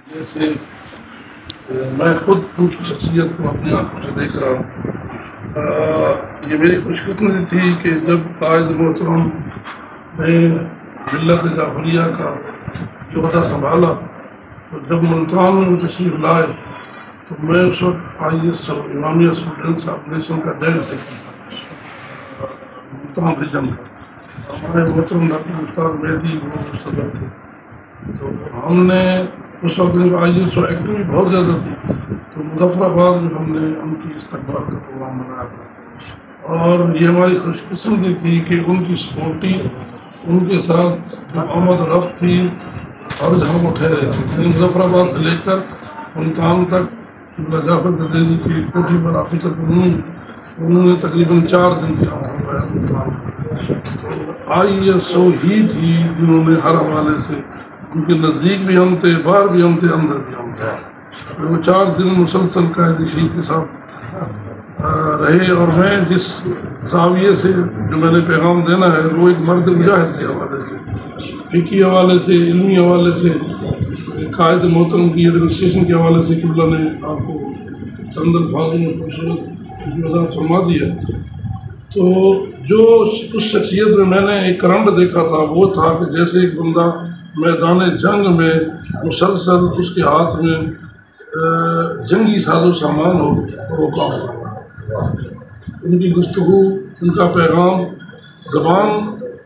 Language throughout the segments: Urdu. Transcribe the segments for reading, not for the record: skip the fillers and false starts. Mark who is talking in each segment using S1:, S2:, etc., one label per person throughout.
S1: جیسے میں خود ان کی شخصیت کو اپنی آنکھوں سے دیکھ رہا ہوں۔ یہ میری خوش قسمتی تھی کہ جب قائد محترم نے ملت جعفریہ کا عہدہ سنبھالا تو جب ملتان میں وہ تشریف لائے تو میں اس وقت امامیہ اسٹوڈنٹس آرگنیزیشن کا جائزہ سیکرٹری تھا ملتان ریجن کا۔ ہمارے محترم ڈاکٹر مختار مہدی وہ صدر تھے، تو ہم نے اس وقت ایکٹیویٹی بہت زیادہ تھی، تو مظفر آباد میں ہم نے ان کی استقبال کا پروگرام بنایا تھا، اور یہ ہماری خوش قسمتی تھی کہ ان کی سپورٹی ان کے ساتھ جو آمد و رفت تھی اور جہاں وہ ٹھہرے تھے، مظفر آباد سے لے کر ملتان تک قبلہ جعفر گدیری کی کوٹھی پر آفیسر انہوں نے تقریباً 4 دن کیا ہوا ملتان میں۔ تو ISO ہی تھی جنہوں نے ہر حوالے سے، ان کے نزدیک بھی ہم تھے، باہر بھی ہم تھے، اندر بھی ہم تھے۔ تو وہ 4 دن مسلسل قائد شہید کے ساتھ رہے، اور میں جس زاویے سے جو میں نے پیغام دینا ہے وہ ایک مرد مجاہد کے حوالے سے، فقہی حوالے سے، علمی حوالے سے، قائد محترم کی ایڈمنسٹریشن کے حوالے سے قبلہ نے آپ کو چند الفاظوں میں خوبصورت وضاحت فرما دی ہے۔ تو جو اس شخصیت میں نے ایک کرنٹ دیکھا تھا وہ تھا کہ جیسے ایک بندہ میدان جنگ میں مسلسل اس کے ہاتھ میں جنگی ساز و سامان ہو اور وہ کام کر رہا ہے۔ ان کی گفتگو، ان کا پیغام، زبان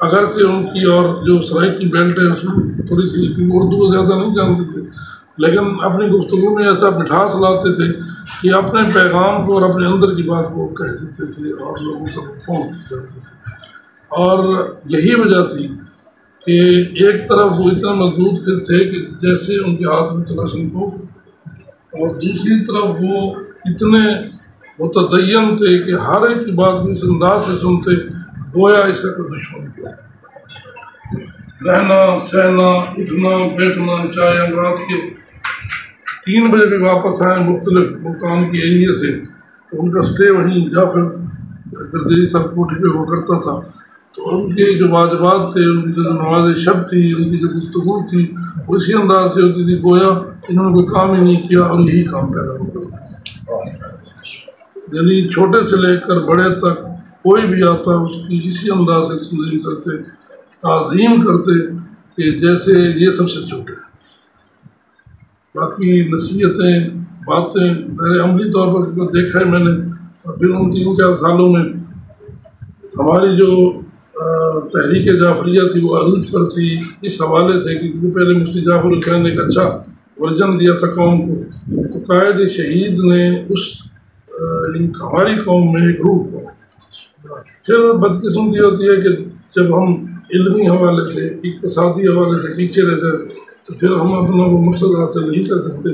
S1: اگرچہ ان کی اور جو سرائکی بیلٹ ہے اس میں تھوڑی سی اردو زیادہ نہیں جانتے تھے، لیکن اپنی گفتگو میں ایسا مٹھاس لاتے تھے کہ اپنے پیغام کو اور اپنے اندر کی بات کو کہہ دیتے تھے اور لوگوں تک پہنچ جاتے تھے۔ اور یہی وجہ تھی کہ ایک طرف وہ اتنا مضبوط تھے کہ جیسے ان کے ہاتھ میں کلاشنکوف، اور دوسری طرف وہ اتنے متدین تھے کہ ہر ایک کی بات کو اس انداز سے سنتے گویا اس کا کوئی دشمن کیا۔ رہنا سہنا، اٹھنا بیٹھنا، چاہے ہم رات کے 3 بجے بھی واپس آئیں مختلف ملتان کے ایریے سے، تو ان کا سٹے وہیں جعفر گدیری صاحب کوٹھی پہ ہوا کرتا تھا۔ تو ان کے جو واجبات تھے، ان کی جو نماز شب تھی، ان کی جو گفتگو تھی، وہ اسی انداز سے ہوتی تھی گویا انہوں نے کوئی کام ہی نہیں کیا اور یہی کام پیدا ہوتا۔ یعنی چھوٹے سے لے کر بڑے تک کوئی بھی آتا اس کی اسی انداز سے تنظیم کرتے، تعظیم کرتے کہ جیسے یہ سب سے چھوٹے ہیں۔ باقی نصیحتیں، باتیں غیر عملی طور پر دیکھا ہے میں نے، اور پھر ان 3-4 سالوں میں ہماری جو تحریک جعفریہ تھی وہ عروج پر تھی، اس حوالے سے کہ پہلے مفتی جعفر حسین نے ایک اچھا ورژن دیا تھا قوم کو، تو قائد شہید نے اس ہماری قوم میں ایک روح کو۔ پھر بدقسمتی ہوتی ہے کہ جب ہم علمی حوالے سے، اقتصادی حوالے سے پیچھے رہ جائیں تو پھر ہم اپنا وہ مقصد حاصل نہیں کر سکتے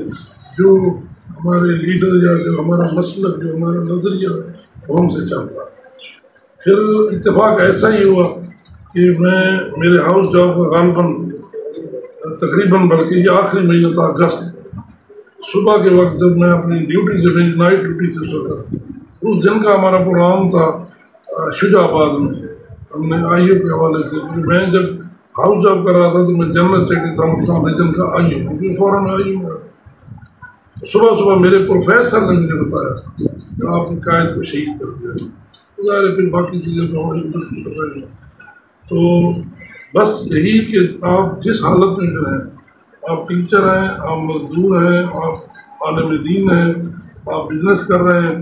S1: جو ہمارے لیڈر یا جو ہمارا مسلک، جو ہمارا نظریہ وہ ہم سے چاہتا ہے۔ پھر اتفاق ایسا ہی ہوا کہ میرے ہاؤس جاب کا غالباً تقریباً بلکہ یہ آخری مہینہ تھا اگست، صبح کے وقت جب میں اپنی ڈیوٹی سے نائٹ ڈیوٹی سے سوتا، اس دن کا ہمارا پروگرام تھا شجاع آباد میں، ہم نے IO کے حوالے سے، میں جب ہاؤس جاب کر رہا تھا تو میں جنرل سیکرٹری تھا ملتان ریجن کا IO، کیونکہ فوراً IO میں صبح میرے پروفیسر نے مجھے بتایا کہ آپ نے قائد کو شہید کر دیا۔ ظاہر ہے پھر باقی چیزیں تو ہماری ادھر کر رہے ہیں۔ تو بس یہی کہ آپ جس حالت میں جو ہیں، آپ ٹیچر ہیں، آپ مزدور ہیں، آپ عالم دین ہیں، آپ بزنس کر رہے ہیں،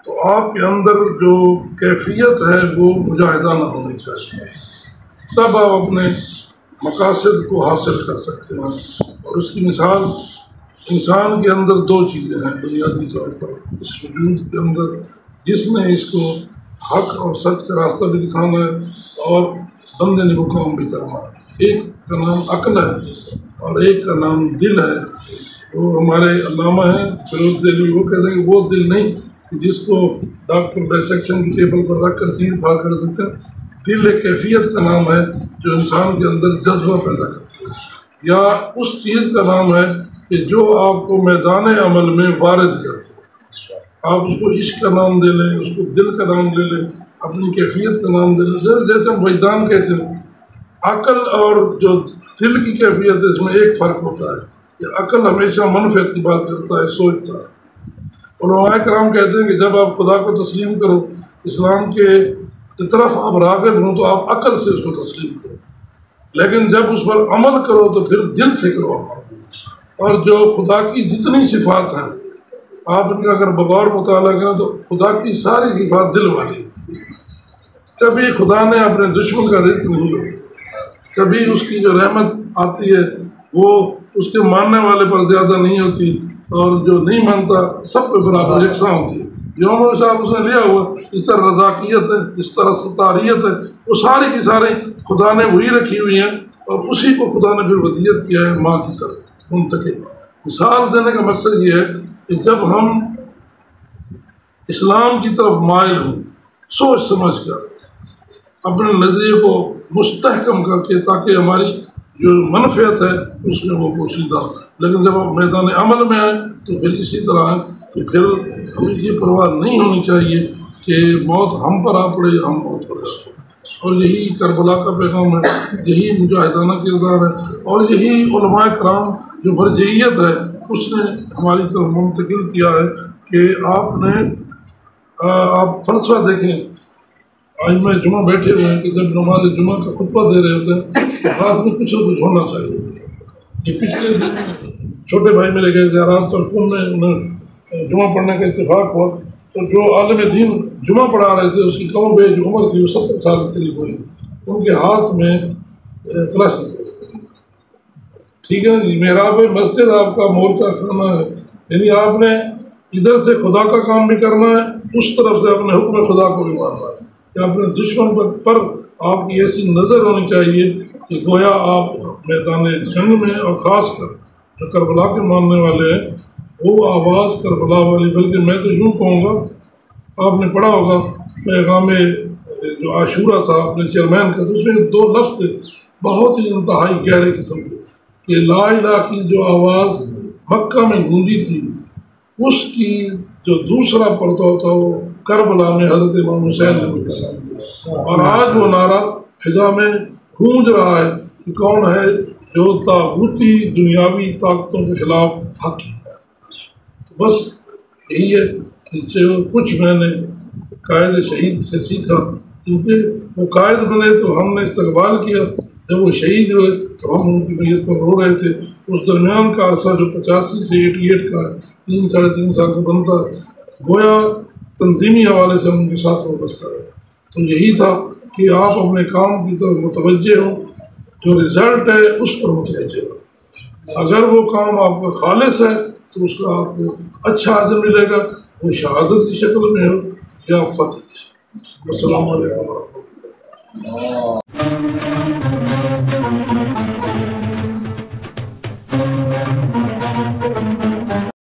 S1: تو آپ کے اندر جو کیفیت ہے وہ مجاہدانہ ہونی چاہیے، تب آپ اپنے مقاصد کو حاصل کر سکتے ہیں۔ اور اس کی مثال انسان کے اندر 2 چیزیں ہیں بنیادی طور پر اس وجود کے اندر، جس نے اس کو حق اور سچ کا راستہ بھی دکھانا ہے اور بندے نے وہ کام بھی کرنا ہے۔ ایک کا نام عقل ہے اور ایک کا نام دل ہے۔ وہ ہمارے علامہ ہیں فیروز دہلوی، وہ کہتے ہیں کہ وہ دل نہیں کہ جس کو ڈاکٹر ڈائسیکشن کی ٹیبل پر رکھ کر چیر پھاڑ کر دیتے ہیں، دل ایک کیفیت کا نام ہے جو انسان کے اندر جذبہ پیدا کرتی ہے، یا اس چیز کا نام ہے کہ جو آپ کو میدان عمل میں وارد کرتی ہے۔ آپ اس کو عشق کا نام دے لیں، اس کو دل کا نام دے لیں، اپنی کیفیت کا نام دے لیں، جیسے ہم وجدان کہتے ہیں۔ عقل اور جو دل کی کیفیت ہے اس میں ایک فرق ہوتا ہے کہ عقل ہمیشہ منفعت کی بات کرتا ہے، سوچتا ہے۔ علماء کرام کہتے ہیں کہ جب آپ خدا کو تسلیم کرو، اسلام کے طرف آپ راغب ہوں، تو آپ عقل سے اس کو تسلیم کرو، لیکن جب اس پر عمل کرو تو پھر دل سے کرو عمل۔ اور جو خدا کی جتنی صفات ہیں، آپ ان کا اگر بغور مطالعہ کریں تو خدا کی ساری صفات دل والی ہیں۔ کبھی خدا نے اپنے دشمن کا رزق نہیں روکا، کبھی اس کی جو رحمت آتی ہے وہ اس کے ماننے والے پر زیادہ نہیں ہوتی، اور جو نہیں مانتا سب پہ برابر یکساں ہوتی ہے۔ جو صاحب اس نے لیا ہوا، اس طرح رضاکیت ہے، اس طرح ستاریت ہے، وہ ساری کی ساری خدا نے وہی رکھی ہوئی ہیں، اور اسی کو خدا نے پھر ودیت کیا ہے ماں کی طرف منتقل۔ مثال دینے کا مقصد یہ ہے کہ جب ہم اسلام کی طرف مائل ہوں، سوچ سمجھ کر اپنے نظریے کو مستحکم کر کے، تاکہ ہماری جو منفعت ہے اس میں وہ پوشیدہ، لیکن جب ہم میدان عمل میں آئیں تو پھر اسی طرح ہے کہ پھر ہمیں یہ پرواہ نہیں ہونی چاہیے کہ موت ہم پر آ پڑے یا ہم موت پر آ پڑے۔ اور یہی کربلا کا پیغام ہے، یہی مجاہدانہ کردار ہے، اور یہی علماء کرام جو مرجعیت ہے اس نے ہماری طرف منتقل کیا ہے کہ آپ فلسفہ دیکھیں۔ آج میں جمعہ بیٹھے ہوئے ہیں کہ جب نماز جمعہ کا خطبہ دے رہے ہوتے ہیں تو ہاتھ میں کچھ نہ کچھ ہونا چاہیے۔ یہ پچھلے چھوٹے بھائی میرے گئے زیارات پر، انہیں جمعہ پڑھنے کا اتفاق ہوا، تو جو عالم دین جمعہ پڑھا رہے تھے اس کی کم بیش جو عمر تھی وہ 70 سال کے قریب ہوئی، ان کے ہاتھ میں کلش تھے۔ ٹھیک ہے جی، محراب مسجد آپ کا مورچہ کرنا ہے، یعنی آپ نے ادھر سے خدا کا کام بھی کرنا ہے، اس طرف سے اپنے حکم خدا کو بھی ماننا ہے، کہ اپنے دشمن پر آپ کی ایسی نظر ہونی چاہیے کہ گویا آپ میدان جنگ میں، اور خاص کر جو کربلا کے ماننے والے ہیں، وہ آواز کربلا والی، بلکہ میں تو یوں کہوں گا، آپ نے پڑھا ہوگا پیغام جو عاشورہ تھا اپنے چیئرمین کا، تو اس میں 2 لفظ تھے بہت ہی انتہائی گہرے قسم کے، کہ لا الہ کی جو آواز مکہ میں گونجی تھی، اس کی جو دوسرا پرتو تھا وہ کربلا میں حضرت امام حسین نے کہا، اور آج وہ نعرہ فضا میں گونج رہا ہے کہ کون ہے جو طاغوتی دنیاوی طاقتوں کے خلاف حق ہے۔ تو بس یہی ہے کہ جو کچھ میں نے قائد شہید سے سیکھا، کیونکہ وہ قائد بنے تو ہم نے استقبال کیا، جب وہ شہید ہوئے تو ہم ان کی میت پر رو رہے تھے۔ اس درمیان کا عرصہ جو 85 سے 88 کا 3 ساڑھے 3 سال کا بنتا، گویا تنظیمی حوالے سے ہم ان کے ساتھ وابستہ رہے۔ تو یہی تھا کہ آپ اپنے کام کی طرف متوجہ ہوں، جو رزلٹ ہے اس پر متوجہ ہوں۔ اگر وہ کام آپ کا خالص ہے تو اس کا آپ کو اچھا اجر ملے گا، وہ شہادت کی شکل میں ہو یا فتح کی شکل میں۔ السلام علیکم ورحمۃ اللہ۔